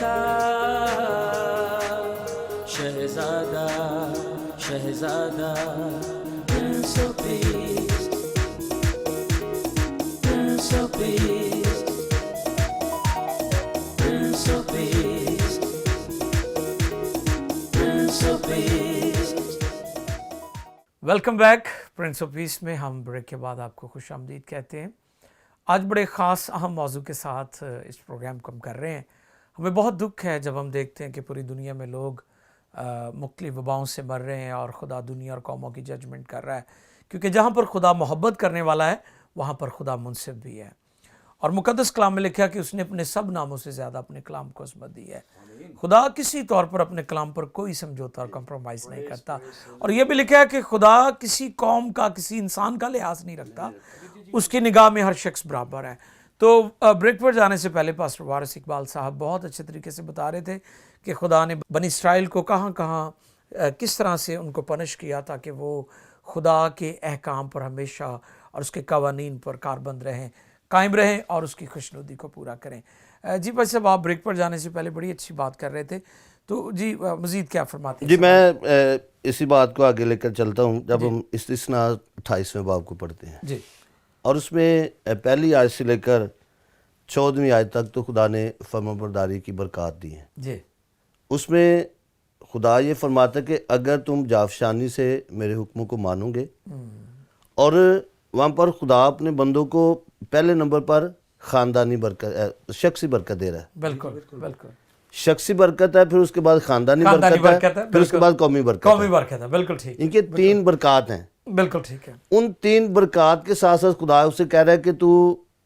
کا شہزادہ شہزادہ prince of peace prince of peace prince of peace prince of peace. Welcome back prince of peace میں ہم break کے بعد آپ کو خوش آمدید کہتے ہیں۔ آج بڑے خاص اہم موضوع کے ساتھ اس پروگرام کو ہم کر رہے ہیں۔ ہمیں بہت دکھ ہے جب ہم دیکھتے ہیں کہ پوری دنیا میں لوگ مختلف وباؤں سے مر رہے ہیں اور خدا دنیا اور قوموں کی ججمنٹ کر رہا ہے، کیونکہ جہاں پر خدا محبت کرنے والا ہے وہاں پر خدا منصف بھی ہے، اور مقدس کلام میں لکھا کہ اس نے اپنے سب ناموں سے زیادہ اپنے کلام کو عظمت دی ہے۔ خدا کسی طور پر اپنے کلام پر کوئی سمجھوتا اور کمپرومائز نہیں کرتا، اور یہ بھی لکھا ہے کہ خدا کسی قوم کا کسی انسان کا لحاظ نہیں رکھتا، اس کی نگاہ میں ہر شخص برابر ہے۔ تو بریک پر جانے سے پہلے پاسٹر وارث اقبال صاحب بہت اچھے طریقے سے بتا رہے تھے کہ خدا نے بنی اسرائیل کو کہاں کس طرح سے ان کو پنش کیا تاکہ وہ خدا کے احکام پر ہمیشہ اور اس کے قوانین پر کاربند رہیں، قائم رہیں اور اس کی خوشنودی کو پورا کریں۔ جی بھائی صاحب، آپ بریک پر جانے سے پہلے بڑی اچھی بات کر رہے تھے، تو جی مزید کیا فرماتے ہیں؟ جی میں اسی بات کو آگے لے کر چلتا ہوں۔ جب ہم استثناء 28ویں باب کو پڑھتے ہیں جی، اور اس میں پہلی آیت سے لے کر 14ویں آیت تک تو خدا نے فرمانبرداری کی برکات دی ہیں۔ جی، اس میں خدا یہ فرماتا ہے کہ اگر تم جافشانی سے میرے حکموں کو مانو گے، اور وہاں پر خدا اپنے بندوں کو پہلے نمبر پر خاندانی برکت، شخصی برکت دے رہا ہے۔ بالکل بالکل، شخصی برکت ہے، پھر اس کے بعد خاندانی برکت ہے، پھر اس کے بعد قومی برکت ہے۔ قومی برکت ہے، بالکل ٹھیک، ان کے 3 برکات ہیں۔ بالکل ٹھیک ہے۔ ان 3 برکات کے ساتھ ساتھ خدا اسے کہہ رہا ہے کہ تو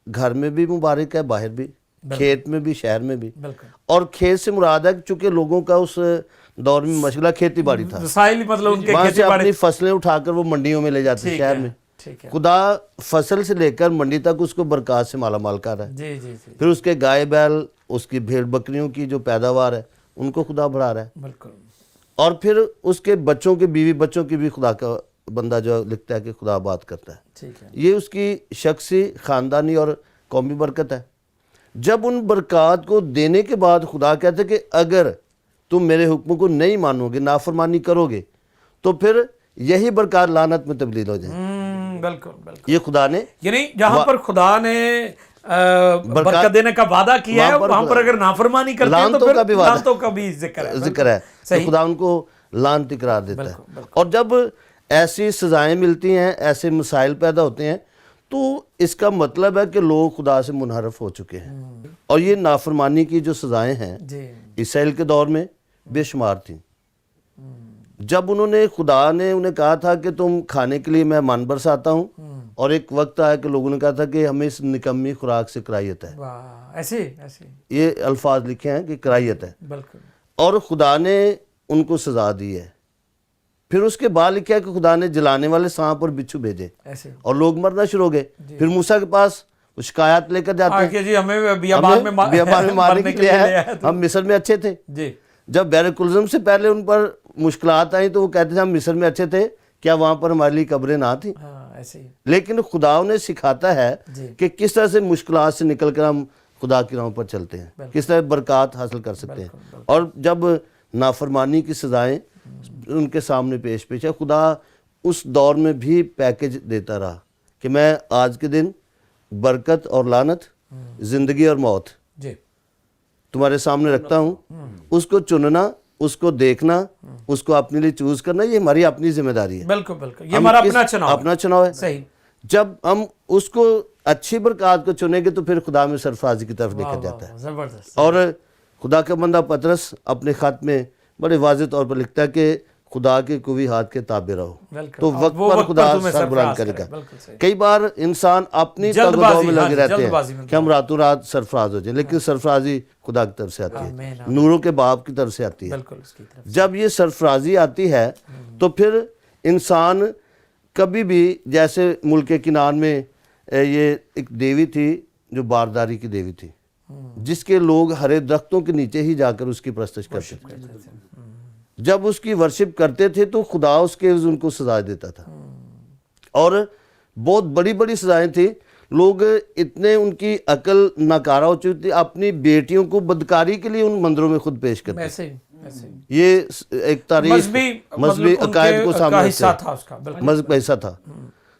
گھر میں بھی مبارک ہے، باہر بھی، کھیت میں بھی، شہر میں بھی۔ بالکل، اور کھیت سے مراد ہے چونکہ لوگوں کا اس دور میں مشغلہ کھیتی باڑی تھا، وسائل مطلب ان کے وہاں کھیتی سے باڑی، اپنی فصلیں اٹھا کر وہ منڈیوں میں لے جاتے شہر میں۔ ٹھیک ہے، خدا فصل سے لے کر منڈی تک اس کو برکات سے مالا مال کر رہا ہے۔ جی جی جی، پھر اس کے گائے بیل، اس کی بھیڑ بکریوں کی جو پیداوار ہے ان کو خدا بڑھا رہا ہے، بالکل، اور پھر اس کے بچوں کے، بیوی بچوں کی بھی خدا کا بندہ جو لکھتا ہے کہ خدا بات کرتا ہے۔ ٹھیک ہے، یہ اس کی شخصی، خاندانی اور قومی برکت ہے۔ جب ان برکات کو دینے کے بعد خدا کہتا ہے کہ اگر تم میرے حکموں کو نہیں مانو گے، نافرمانی کرو گے، تو پھر یہی برکات لعنت میں تبدیل ہو جائیں۔ بالکل بالکل، یہ خدا نے، یعنی جہاں پر خدا نے برکت دینے کا وعدہ کیا ہے وہاں پر اگر نافرمانی کرتے ہیں تو پھر لعنتوں کا بھی ذکر ہے، تو خدا ان کو لعنت قرار دیتا ہے۔ اور جب ایسی سزائیں ملتی ہیں، ایسے مسائل پیدا ہوتے ہیں، تو اس کا مطلب ہے کہ لوگ خدا سے منحرف ہو چکے ہیں۔ اور یہ نافرمانی کی جو سزائیں ہیں اسرائیل کے دور میں بے شمار تھیں۔ جب خدا نے انہیں کہا تھا کہ تم کھانے کے لیے میں من برساتا ہوں، اور ایک وقت آیا کہ لوگوں نے کہا تھا کہ ہمیں اس نکمی خوراک سے کراہیت ہے، ایسے یہ الفاظ لکھے ہیں کہ کراہیت ہے، بالکل، اور خدا نے ان کو سزا دی ہے۔ پھر اس کے بعد لکھا ہے کہ خدا نے جلانے والے سانپ اور بچھو بھیجے، اور لوگ مرنا شروع ہو گئے۔ پھر موسیٰ کے پاس وہ شکایت لے کر جاتے ہیں، جی ہمیں بیابان میں مارنے کے لیے ہے، ہم مصر میں اچھے تھے۔ جب بحر کلزم سے پہلے ان پر مشکلات آئیں تو وہ کہتے تھے ہم مصر میں اچھے تھے، کیا وہاں پر ہمارے لیے قبریں نہ تھیں؟ لیکن خدا انہیں سکھاتا ہے کہ کس طرح سے مشکلات سے نکل کر ہم خدا کی راہوں پر چلتے ہیں، کس طرح برکات حاصل کر سکتے ہیں۔ اور جب نافرمانی کی سزائیں ان کے سامنے پیش ہے، خدا اس دور میں بھی پیکج دیتا رہا کہ میں آج کے دن برکت اور لعنت، زندگی اور موت تمہارے سامنے رکھتا ہوں، اس کو چننا، اس کو دیکھنا، اس کو اپنے لیے چوز کرنا، یہ ہماری اپنی ذمہ داری ہے۔ بالکل بالکل، یہ ہمارا اپنا چناؤ ہے۔ صحیح، جب ہم اس کو اچھی برکات کو چنیں گے تو پھر خدا میں سرفرازی کی طرف لے کر جاتا ہے۔ زبردست۔ اور خدا کا بندہ پطرس اپنے خط میں بڑے واضح طور پر لکھتا ہے کہ خدا کے قوی ہاتھ کے تابع رہو تو وقت پر خدا سر بلند کرے گا۔ کئی بار انسان اپنی تگ و دو میں لگے رہتے ہیں کہ ہم راتوں رات سرفراز ہو جائیں، لیکن سرفرازی خدا کی طرف سے آتی ہے، نوروں کے باپ کی طرف سے آتی ہے۔ جب یہ سرفرازی آتی ہے تو پھر انسان کبھی بھی، جیسے ملک کنعان میں یہ ایک دیوی تھی جو بارداری کی دیوی تھی، جس کے لوگ ہرے درختوں کے نیچے ہی جا کر اس کی پرستش کرتے تھے۔ جب اس کی ورشپ کرتے تھے تو خدا اس کے ان کو سزا دیتا تھا، اور بہت بڑی بڑی سزائیں تھیں، لوگ اتنے ان کی عقل ناکارہ ہو چکی تھی، اپنی بیٹیوں کو بدکاری کے لیے ان مندروں میں خود پیش کرتے. ایسے یہ ایک تاریخ مذہبی عقائد کو سامنے تھا اس کا، مذہب کا حصہ تھا.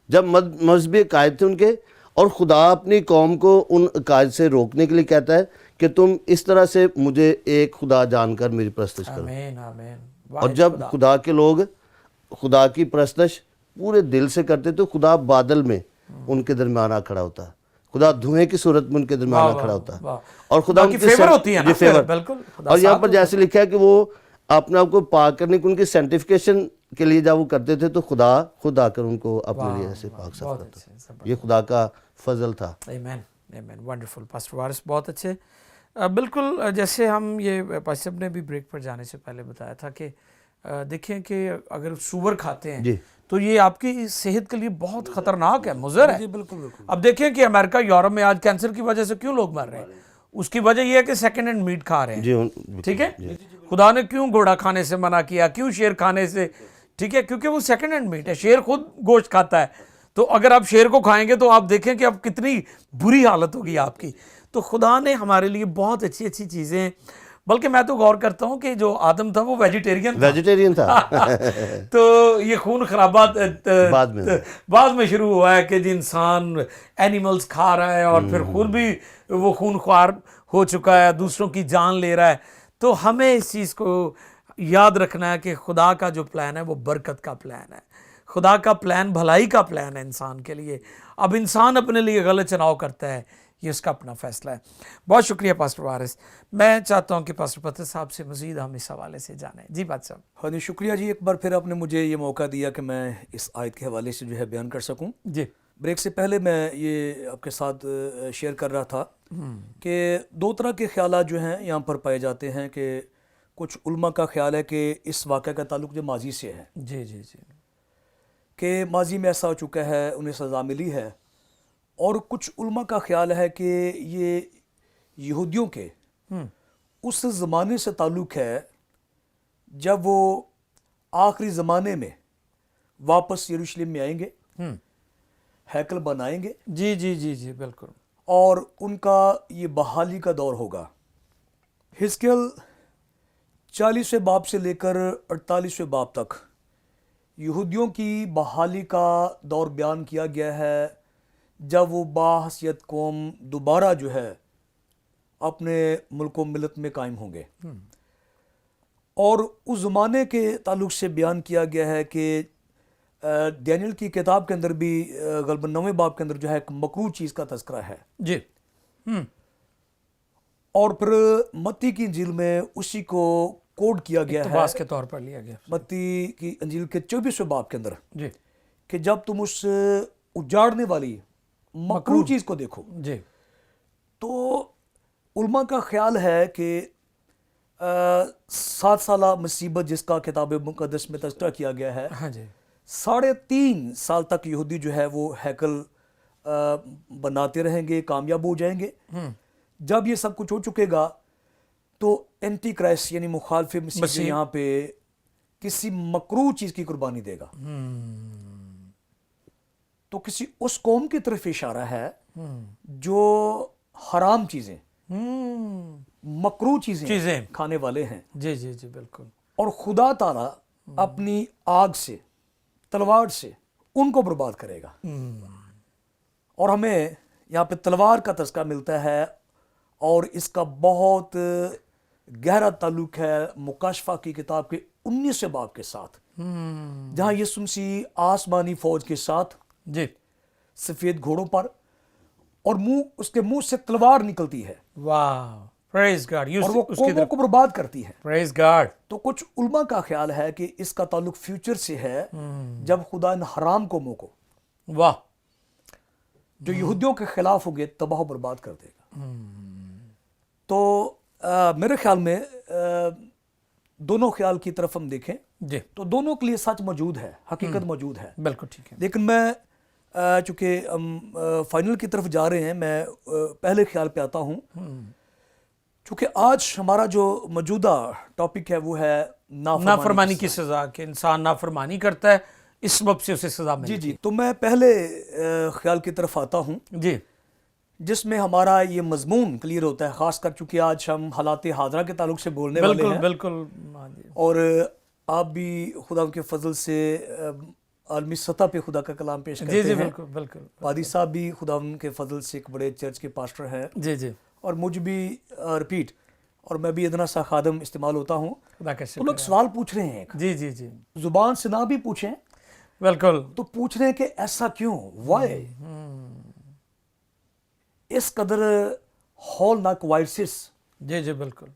جب مذہبی عقائد تھے ان کے، اور خدا اپنی قوم کو ان عقائد سے روکنے کے لیے کہتا ہے کہ تم اس طرح سے مجھے ایک خدا جان کر میری پرستش کرو. آمین آمین. اور جب خدا کے لوگ خدا کی پرستش پورے دل سے کرتے تو خدا بادل میں ان کے درمیان آ کھڑا ہوتا ہے، خدا دھوئیں کی صورت میں ان کے درمیان آ کھڑا ہوتا ہے، اور خدا ان کے فیور ہوتی ہے نا. بالکل. اور یہاں پر جیسے لکھا ہے کہ وہ اپنے آپ کو پاک کرنے کی ان کی سینٹیفیکیشن کے لیے جب وہ کرتے تھے تو خدا خود آ کر ان کو اپنے لیے ایسے پاک صاف کرتا. یہ خدا کا فضل تھا. آمین آمین. ونڈرفل پاسٹر وارث، بہت اچھے. بالکل جیسے ہم یہ پاسٹر صاحب نے بھی بریک پر جانے سے پہلے بتایا تھا کہ دیکھیں کہ اگر سور کھاتے ہیں تو یہ آپ کی صحت کے لیے بہت خطرناک ہے، مضر ہے. بالکل. اب دیکھیں کہ امریکہ یورپ میں آج کینسر کی وجہ سے کیوں لوگ مر رہے ہیں، اس کی وجہ یہ ہے کہ سیکنڈ ہینڈ میٹ کھا رہے ہیں. ٹھیک ہے، خدا نے کیوں گھوڑا کھانے سے منع کیا، کیوں شیر کھانے سے؟ ٹھیک ہے، کیونکہ وہ سیکنڈ ہینڈ میٹ ہے. شیر خود گوشت کھاتا ہے، تو اگر آپ شیر کو کھائیں گے تو آپ دیکھیں کہ اب کتنی بری حالت ہوگی آپ کی. تو خدا نے ہمارے لیے بہت اچھی اچھی چیزیں، بلکہ میں تو غور کرتا ہوں کہ جو آدم تھا وہ ویجیٹیرین تھا. تو یہ خون خرابات بعد میں شروع ہوا ہے کہ انسان اینیملز کھا رہا ہے اور پھر خود بھی وہ خون خوار ہو چکا ہے، دوسروں کی جان لے رہا ہے. تو ہمیں اس چیز کو یاد رکھنا ہے کہ خدا کا جو پلان ہے وہ برکت کا پلان ہے، خدا کا پلان بھلائی کا پلان ہے انسان کے لیے. اب انسان اپنے لیے غلط چناؤ کرتا ہے، یہ اس کا اپنا فیصلہ ہے. بہت شکریہ پاسٹر وارث. میں چاہتا ہوں کہ پاسٹر پتر صاحب سے مزید ہم اس حوالے سے جانیں. جی بات صاحب. ہاں جی، شکریہ جی. ایک بار پھر آپ نے مجھے یہ موقع دیا کہ میں اس آیت کے حوالے سے جو ہے بیان کر سکوں. جی. بریک سے پہلے میں یہ آپ کے ساتھ شیئر کر رہا تھا کہ دو طرح کے خیالات جو ہیں یہاں پر پائے جاتے ہیں. کہ کچھ علماء کا خیال ہے کہ اس واقعہ کا تعلق جو ماضی سے ہے، جی جی جی، کہ ماضی میں ایسا ہو چکا ہے، انہیں سزا ملی ہے. اور کچھ علماء کا خیال ہے کہ یہ یہودیوں کے اس زمانے سے تعلق ہے جب وہ آخری زمانے میں واپس یروشلم میں آئیں گے، ہیکل بنائیں گے. جی جی جی جی بالکل. اور ان کا یہ بحالی کا دور ہوگا. حزقیل 40ویں باب سے لے کر 48ویں باب تک یہودیوں کی بحالی کا دور بیان کیا گیا ہے، جب وہ باحثیت قوم دوبارہ جو ہے اپنے ملک و ملت میں قائم ہوں گے. اور اس زمانے کے تعلق سے بیان کیا گیا ہے کہ دانیل کی کتاب کے اندر بھی غالباً 9ویں باب کے اندر جو ہے ایک مکروہ چیز کا تذکرہ ہے. جی. اور پھر متی کی انجیل میں اسی کو کوڈ کیا گیا ہے، اقتباس کے طور پر لیا گیا متی کی انجیل کے 24ویں باب کے اندر. جی. کہ جب تم اس اجاڑنے والی مکروہ چیز کو دیکھو. جی. تو علماء کا خیال ہے کہ 7 سالہ مصیبت جس کا کتاب مقدس میں تذکرہ کیا گیا ہے، ہاں جی، 3.5 سال تک یہودی جو ہے وہ ہیکل بناتے رہیں گے، کامیاب ہو جائیں گے. جب یہ سب کچھ ہو چکے گا تو اینٹی کرائسٹ یعنی مخالف مسیح یہاں پہ کسی مکروہ چیز کی قربانی دے گا. تو کسی اس قوم کی طرف اشارہ ہے جو حرام چیزیں، مکروہ چیزیں کھانے والے ہیں. جی جی جی بالکل. اور خدا تعالیٰ اپنی آگ سے، تلوار سے ان کو برباد کرے گا. اور ہمیں یہاں پہ تلوار کا تذکرہ ملتا ہے، اور اس کا بہت گہرا تعلق ہے مکاشفہ کی کتاب کے 19ویں باب کے ساتھ، جہاں یسوع مسیح آسمانی فوج کے ساتھ جی سفید گھوڑوں پر، اور اس کے منہ سے تلوار نکلتی ہے. واہ، پریز گاڈ. اور وہ قوموں کو برباد کرتی ہے. پریز گاڈ. تو کچھ علماء کا خیال ہے کہ اس کا تعلق فیوچر سے ہے، جب خدا ان حرام قوموں کو، واہ، جو یہودیوں کے خلاف ہوں گے، تباہ و برباد کر دے گا. تو میرے خیال میں دونوں خیال کی طرف ہم دیکھیں جی تو دونوں کے لیے سچ موجود ہے، حقیقت موجود ہے. بالکل ٹھیک ہے. لیکن میں چونکہ ہم فائنل کی طرف جا رہے ہیں، میں پہلے خیال پہ آتا ہوں. چونکہ آج ہمارا جو موجودہ ٹاپک ہے وہ ہے نافرمانی کی سزا. کہ انسان نافرمانی کرتا ہے اس سبب سے اسے سزا ملی. جی تو میں پہلے خیال کی طرف آتا ہوں جی جس میں ہمارا یہ مضمون کلیئر ہوتا ہے، خاص کر چونکہ آج ہم حالات حاضرہ کے تعلق سے بولنے والے ہیں. بالکل. اور آپ بھی خدا کے فضل سے عالمی سطح پہ خدا کا کلام پیش کرتے ہیں. جی بالکل. پادی صاحب بھی خدا کے فضل سے ایک بڑے چرچ کے پاسٹر ہیں. جی اور مجھ بھی رپیٹ اور میں بھی ادنا سا خادم استعمال ہوتا ہوں. خدا کا شکر. تو لوگ سوال پوچھ رہے ہیں. جی زبان سے نہ بھی پوچھیں بالکل تو پوچھ رہے ہیں کہ ایسا کیوں، وائی، اس قدر ہولناک وائرسز. جی بالکل.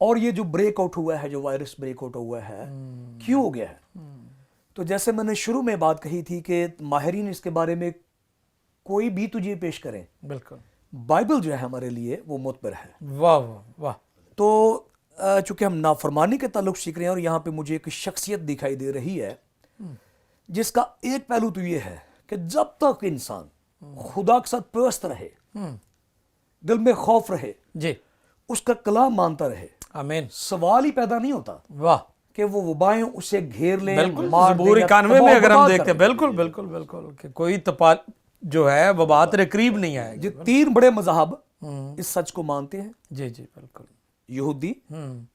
اور یہ جو بریک آؤٹ ہوا ہے، جو وائرس بریک آؤٹ ہوا ہے، کیوں ہو گیا ہے؟ تو جیسے میں نے شروع میں بات کہی تھی کہ ماہرین اس کے بارے میں کوئی بھی تجھے پیش کریں، بالکل بائبل جو ہے ہمارے لیے وہ معتبر ہے. واہ. تو چونکہ ہم نافرمانی کے تعلق سیکھ رہے ہیں اور یہاں پہ مجھے ایک شخصیت دکھائی دے رہی ہے جس کا ایک پہلو تو یہ ہے کہ جب تک انسان خدا کے ساتھ پیوست رہے، دل میں خوف رہے، جی اس کا کلام مانتا رہے، آمین. سوال ہی پیدا نہیں ہوتا واہ. کہ وہ وبائیں اسے گھیر لیں، بالکل. مار دیں زبور یا 91 میں اگر ہم تباہ دیکھتے ہیں، کر بالکل کہ کوئی جو ہے وبا تیرے قریب نہیں آئے گی. یہ تین بڑے مذہب اس سچ کو مانتے ہیں، جی بالکل. یہودی،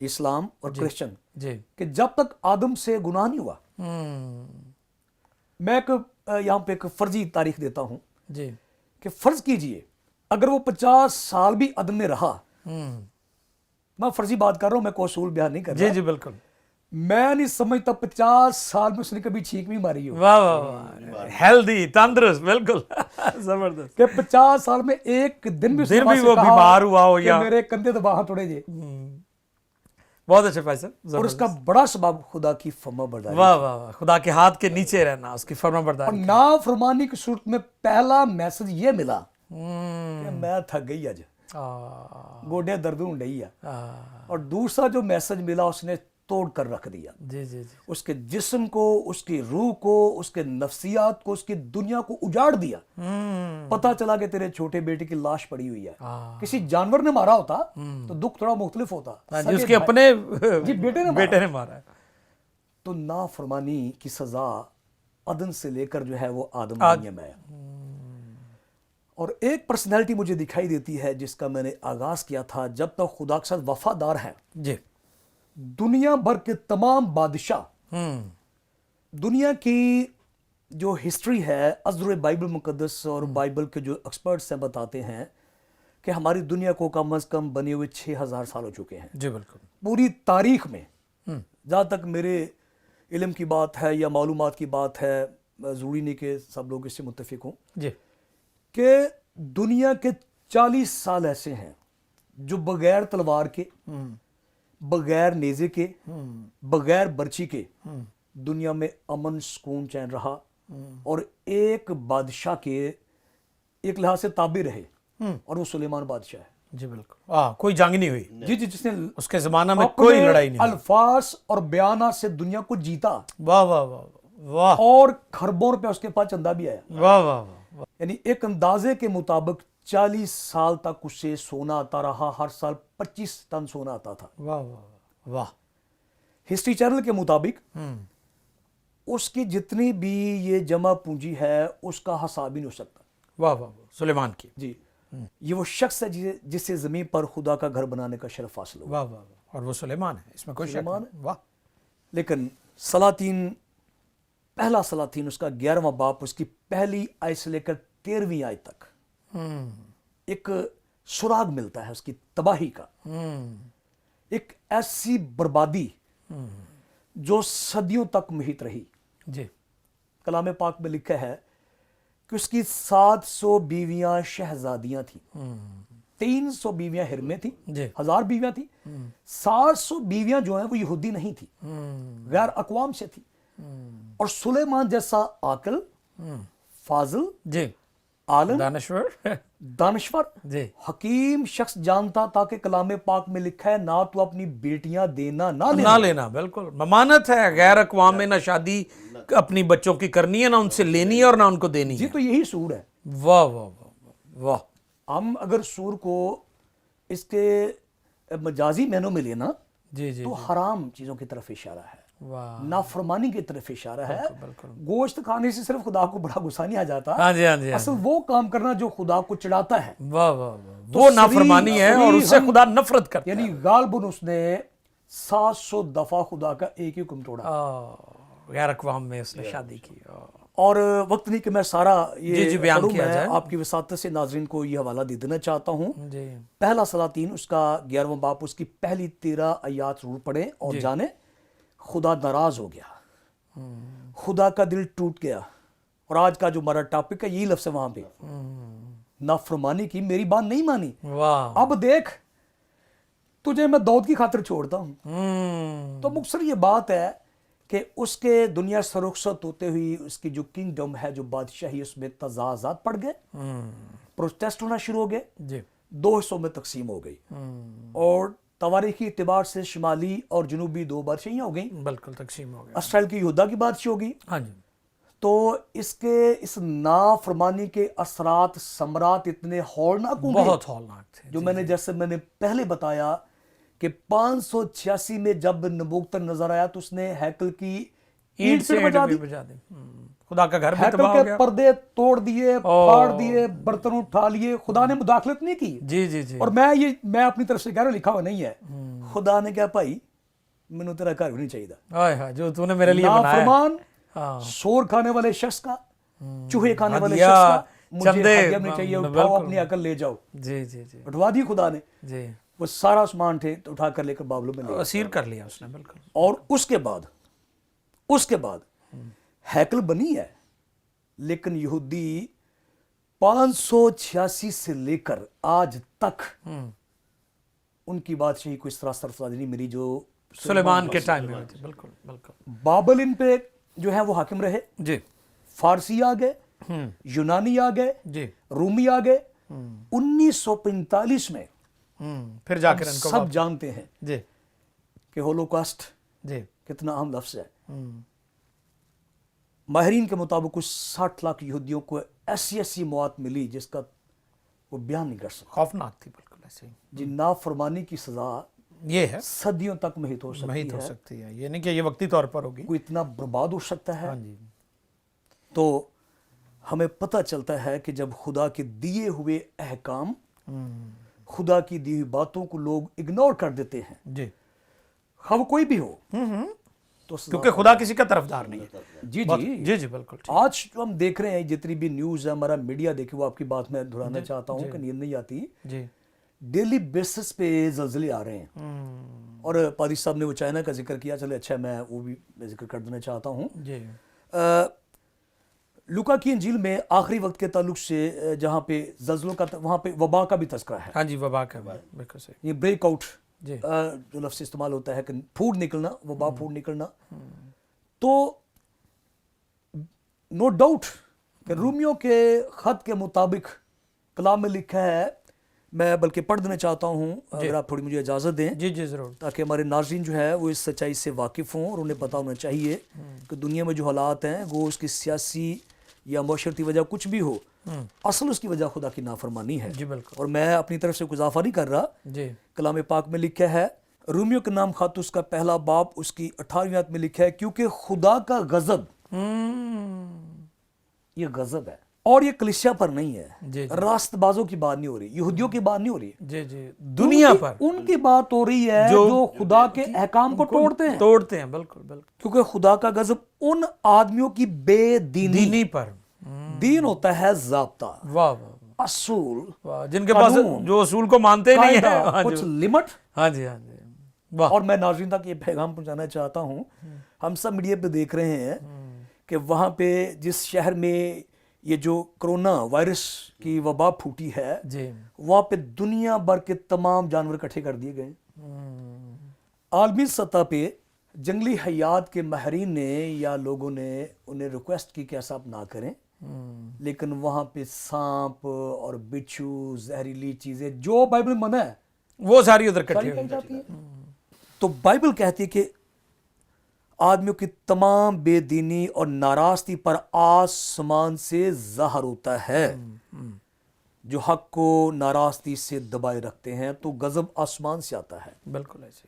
اسلام اور کرسچن، جی کہ جب تک آدم سے گناہ نہیں ہوا. میں یہاں پہ ایک فرضی تاریخ دیتا ہوں جی کہ فرض کیجئے اگر وہ 50 سال بھی عدم میں رہا، میں فرضی بات کر رہا ہوں، میں کوئی اصول بیان نہیں کر رہا. جی بالکل. میں نہیں سمجھتا 50 سال میں اس نے کبھی چھینک بھی ماری ہو. واہ. ہیلدی، تندرست، بالکل زبردست. کہ 50 سال میں ایک دن بھی وہ بیمار ہوا ہو یا میرے کندھے دبا ہاں تھوڑے جے. بہت اچھے بھائی صاحب. اور اس کا بڑا سبب خدا کی فرما برداری. واہ. خدا کے ہاتھ کے نیچے رہنا، اس کی فرما اور برداری. نافرمانی کی صورت میں پہلا میسج یہ ملا کہ میں تھک گئی آج، گوڈے درد ہوں ڈئی ہے. اور دوسرا جو میسج ملا اس نے توڑ کر رکھ دیا. جی اس کے جسم کو، اس کی روح کو، اس کے نفسیات کو، اس کی دنیا کو اجاڑ دیا. پتا چلا کہ تیرے چھوٹے بیٹے کی لاش پڑی ہوئی ہے. کسی جانور نے مارا ہوتا تو دکھ تھوڑا مختلف ہوتا. اس کے اپنے بیٹے نے مارا ہے. تو نافرمانی کی سزا عدن سے لے کر جو ہے وہ آدم میں آیا. اور ایک پرسنالٹی مجھے دکھائی دیتی ہے جس کا میں نے آغاز کیا تھا، جب تک خدا کے ساتھ وفادار ہے. جی دنیا بھر کے تمام بادشاہ، دنیا کی جو ہسٹری ہے، ازر بائبل مقدس اور بائبل کے جو ایکسپرٹس ہیں بتاتے ہیں کہ ہماری دنیا کو کم از کم بنے ہوئے 6000 سال ہو چکے ہیں. جی بالکل. پوری تاریخ میں جہاں تک میرے علم کی بات ہے یا معلومات کی بات ہے، ضروری نہیں کہ سب لوگ اس سے متفق ہوں، جی کہ دنیا کے 40 سال ایسے ہیں جو بغیر تلوار کے، بغیر نیزے کے، بغیر برچی کے دنیا میں امن سکون چین رہا، اور ایک بادشاہ کے ایک لحاظ سے تابع رہے، اور وہ سلیمان بادشاہ ہے. جی بالکل. کوئی جنگ نہیں ہوئی. جی جس نے اس کے زمانہ میں کوئی لڑائی نہیں. الفاظ اور بیانات سے دنیا کو جیتا. واہ. اور خربوں روپے اس کے پاس چندہ بھی آیا. واہ. یعنی ایک اندازے کے مطابق 40 سال تک اسے سونا آتا رہا، ہر سال 25 ٹن سونا آتا تھا. واہ. ہسٹری چینل کے مطابق اس کی جتنی بھی یہ جمع پونجی ہے اس کا حساب ہی نہیں ہو سکتا. واہ. سلیمان کی. جی یہ وہ شخص ہے جسے زمین پر خدا کا گھر بنانے کا شرف حاصل ہوا. واہ. اور وہ سلیمان ہے، اس میں کوئی شک نہیں. واہ. لیکن سلاطین، پہلا سلاطین اس کا 11واں باب، اس کی پہلی آیت سے لے کر 13ویں آیت تک ایک سراغ ملتا ہے اس کی تباہی کا، ایک ایسی بربادی جو صدیوں تک محیط رہی. جی کلام پاک میں لکھا ہے کہ اس کی 700 بیویاں شہزادیاں تھیں، 300 بیویاں ہرمیں تھیں، 1000 بیویاں تھیں. 700 بیویاں جو ہیں وہ یہودی نہیں تھیں، غیر اقوام سے تھیں. اور سلیمان جیسا عاقل، فاضل، جی عالم، دانشور، جی حکیم شخص جانتا تھا کہ کلام پاک میں لکھا ہے نہ تو اپنی بیٹیاں دینا نہ لینا. بالکل ممانت ہے غیر اقوام میں، نہ شادی اپنی بچوں کی کرنی ہے، نہ ان سے لینی ہے اور نہ ان کو دینی ہے. جی تو یہی سور ہے. واہ. ہم اگر سور کو اس کے مجازی معنوں میں لینا جی تو حرام چیزوں کی طرف اشارہ ہے. واہ نافرمانی کی طرف اشارہ ہے. بالکل. گوشت کھانے سے صرف خدا کو بڑا غصہ نہیں آ جاتا, ہاں جی ہاں جی اصل وہ کام کرنا جو خدا کو چڑھاتا ہے. واہ واہ واہ, وہ نافرمانی ہے اور اس سے خدا نفرت کرتا ہے. یعنی غالباً اس نے 700 دفعہ خدا کا ایک ہی حکم توڑا. غیر اقوام میں اس نے شادی کی. اور وقت نہیں کہ میں سارا یہ بیان پڑھوں, کیا میں جائے. آپ کی وساطت سے ناظرین کو یہ حوالہ دے دینا چاہتا ہوں. جی پہلا سلاطین اس کا 11واں باب اس کی پہلی 13 آیات ضرور پڑھیں اور جانیں خدا ناراض ہو گیا, خدا کا دل ٹوٹ گیا. اور آج کا جو ہمارا ٹاپک ہے یہی لفظ ہے وہاں پہ, نافرمانی کی, میری بات نہیں مانی, واہ. اب دیکھ تجھے میں داؤد کی خاطر چھوڑتا ہوں. تو مختصر یہ بات ہے کہ اس کے دنیا سے رخصت ہوتے ہوئی اس کی جو کنگڈم ہے, جو بادشاہی, اس میں تضادات پڑ گئے, پروٹیسٹ ہونا شروع ہو گئے, جی 2 حصوں میں تقسیم ہو گئی. اور تواریخی اعتبار سے شمالی اور جنوبی 2 بادشاہیاں ہو گئیں. بالکل تقسیم ہو گیا. اسرائیل کی یہودا کی بادشاہی ہوگی. ہاں جی. تو اس نافرمانی کے اثرات ثمرات اتنے ہولناک ہوں گے, بہت ہولناک تھے. جو میں نے پہلے بتایا کہ 586 میں جب نبوکدنصر نظر آیا تو اس نے ہیکل کی اینٹ سے بجا دی, خدا کا گھر بھی ہیکل تباہ ہو کے گیا. پردے توڑ دیے, پھاڑ دیے, برتن اٹھا لیے. خدا نے مداخلت نہیں کی. جی جی جی. اور میں اپنی طرف سے کہہ رہا ہوں, لکھا ہوا نہیں ہے, خدا نے کہا بھائی مینوں تیرا گھر بھی نہیں چاہیے. ہائے ہائے, جو تو نے میرے لیے بنایا ہے. نافرمان, سور کھانے والے شخص کا, چوہے کھانے والے شخص کا, مجھے ہدیہ نہیں چاہیے, اٹھاؤ اپنی عقل لے جاؤ. جی جی جی اٹھوا دی خدا نے. جی. وہ سارا سامان تھے تو اٹھا کر لے کر بابلوں میں لے گئے. اسیر کر لیا اس نے. بالکل. اور اس کے بعد ہیکل بنی ہے, لیکن یہودی 586 سے لے کر آج تک ان کی بادشاہی کو اس طرح سرفراز نہیں ملی جو سلیمان کے ٹائم میں ہوئی تھی. بالکل بالکل. بابل ان پہ جو ہے وہ حاکم رہے. جی. فارسی آ گئے, یونانی آ گئے, جی. رومی آ گئے. 1945 میں پھر جا کر ان کو سب جانتے ہیں جی کہ ہولوکاسٹ جی کتنا اہم لفظ ہے. ماہرین کے مطابق کچھ 60 لاکھ یہودیوں کو ایسی موت ملی جس کا وہ بیان نہیں کر سکتا. خوفناک تھی. بالکل ایسے ہی. جی, نافرمانی کی سزا یہ ہے صدیوں تک محیط ہو سکتی ہے. یہ نہیں کہ یہ وقتی طور پر ہوگی. کوئی اتنا برباد ہو سکتا ہے. ہاں جی. تو ہمیں پتہ چلتا ہے کہ جب خدا کے دیے ہوئے احکام, خدا کی دی ہوئی باتوں کو لوگ اگنور کر دیتے ہیں, جی, خواہ کوئی بھی ہو, تو کیونکہ خدا کسی کا طرفدار نہیں ہے. جی جی جی بالکل. آج جو ہم دیکھ رہے ہیں جتنی بھی نیوز ہے, ہمارا میڈیا دیکھے, وہ آپ کی بات میں دہرانا چاہتا ہوں کہ نیند نہیں آتی. جی. ڈیلی بیسس پہ زلزلے آ رہے ہیں. اور پادری صاحب نے وہ چائنا کا ذکر کیا, چلے اچھا میں وہ بھی ذکر کر دینا چاہتا ہوں. جی. لوکا کی انجیل میں آخری وقت کے تعلق سے جہاں پہ زلزلوں کا, وہاں پہ وبا کا بھی تذکرہ ہے. ہاں جی, وبا کا. بالکل صحیح. یہ بریک آؤٹ جی, جو لفظ استعمال ہوتا ہے کہ پھوٹ نکلنا, وبا پھوٹ نکلنا. تو نو ڈاؤٹ کہ رومیوں کے خط کے مطابق کلام میں لکھا ہے, میں بلکہ پڑھ دینا چاہتا ہوں اگر آپ تھوڑی مجھے اجازت دیں. جی جی ضرور. تاکہ ہمارے ناظرین جو ہے وہ اس سچائی سے واقف ہوں اور انہیں پتہ ہونا چاہیے کہ دنیا میں جو حالات ہیں وہ اس کی سیاسی یا معاشرتی وجہ کچھ بھی ہو, اصل اس کی وجہ خدا کی نافرمانی ہے. جی بالکل. اور میں اپنی طرف سے کوئی اضافہ نہیں کر رہا. جی. کلام پاک میں لکھا ہے, رومیوں کے نام خط اس کا پہلا باب اس کی 18ویں آیت میں لکھا ہے, کیونکہ خدا کا غضب, یہ غضب ہے, اور یہ کلیسیا پر نہیں ہے. جی. راست بازوں کی بات نہیں ہو رہی, یہودیوں کی بات نہیں ہو رہی. جی جی, دنیا پر ان کی بات ہو رہی ہے جو خدا کے احکام کو توڑتے ہیں. بالکل بالکل. کیونکہ خدا کا غضب ان آدمیوں کی بے دینی پر. دین ہوتا ہے ضابطہ, واہ واہ, اصول, جن کے پاس جو اصول کو مانتے نہیں ہیں, کچھ لمٹ. ہاں جی ہاں جی. واہ. اور میں ناظرین تک یہ پیغام پہنچانا چاہتا ہوں, ہم سب میڈیا پہ دیکھ رہے ہیں کہ وہاں پہ جس شہر میں یہ جو کرونا وائرس کی وبا پھوٹی ہے, جی, وہاں پہ دنیا بھر کے تمام جانور اکٹھے کر دیے گئے. عالمی سطح پہ جنگلی حیات کے ماہرین نے یا لوگوں نے انہیں ریکویسٹ کی کہ ایسا آپ نہ کریں, لیکن وہاں پہ سانپ اور بچھو, زہریلی چیزیں جو بائبل میں منع ہے, وہ ساری ادھر کٹھی ہو جاتی ہیں. تو بائبل کہتی ہے کہ آدمیوں کی تمام بے دینی اور ناراستی پر آسمان سے ظاہر ہوتا ہے. جو حق کو ناراستی سے دبائے رکھتے ہیں تو غضب آسمان سے آتا ہے. بالکل ایسے.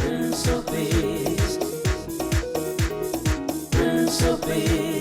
Prince of Peace, Prince of Peace.